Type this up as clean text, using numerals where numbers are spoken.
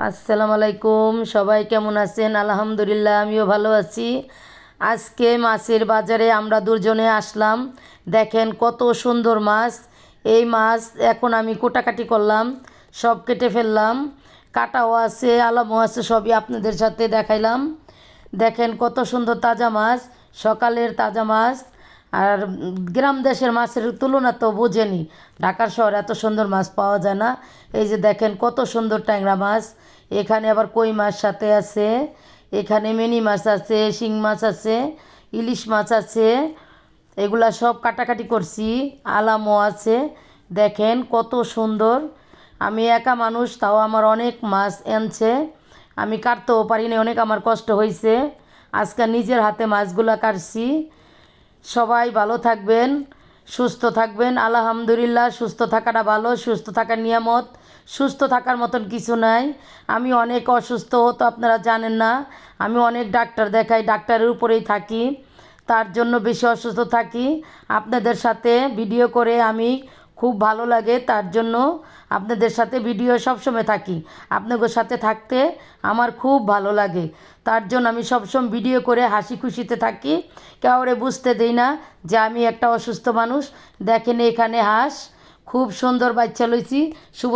আসসালামু আলাইকুম, সবাই কেমন আছেন? আলহামদুলিল্লাহ, আমিও ভালো আছি। আজকে মাছের বাজারে আমরা দুজনে আসলাম। দেখেন কত সুন্দর মাছ। এই মাছ এখন আমি কোটাকাটি করলাম, সব কেটে ফেললাম। কাটাও আছে, আলামও আছে, সবই আপনাদের সাথে দেখাইলাম। দেখেন কত সুন্দর তাজা মাছ, সকালের তাজা মাছ। আর গ্রাম দেশের মাছের তুলনা তো বোঝেনি, ঢাকার শহরে এত সুন্দর মাছ পাওয়া যায় না। এই যে দেখেন কত সুন্দর ট্যাংরা মাছ। এখানে আবার কই মাছ সাথে আছে, এখানে মিনি মাছ আছে, শিং মাছ আছে, ইলিশ মাছ আছে। এগুলা সব কাটাকাটি করছি, আলামও আছে। দেখেন কত সুন্দর। আমি একা মানুষ, তাও আমার অনেক মাছ এনেছে। আমি কাটতেও পারিনি, অনেক আমার কষ্ট হয়েছে। আজকে নিজের হাতে মাছগুলা কাটছি। সবাই ভালো থাকবেন, সুস্থ থাকবেন। আলহামদুলিল্লাহ, সুস্থ থাকাটা ভালো, সুস্থ থাকার নিয়ামত। সুস্থ থাকার মতন কিছু নাই। আমি অনেক অসুস্থ, তো আপনারা জানেন না। আমি অনেক ডাক্তার দেখাই, ডাক্তারের উপরেই থাকি, তার জন্য বেশি অসুস্থ থাকি। আপনাদের সাথে ভিডিও করে আমি খুব ভালো লাগে, তার জন্য আপনাদের সাথে ভিডিও সবসময় থাকি। আপনাদের সাথে থাকতে আমার খুব ভালো লাগে, তার জন্য আমি সবসময় ভিডিও করে হাসি খুশিতে থাকি। কাউরে বুঝতে দেই না যে আমি একটা অসুস্থ মানুষ। দেখেন এখানে হাঁস, খুব সুন্দর বাচ্চা লইছি। শুভ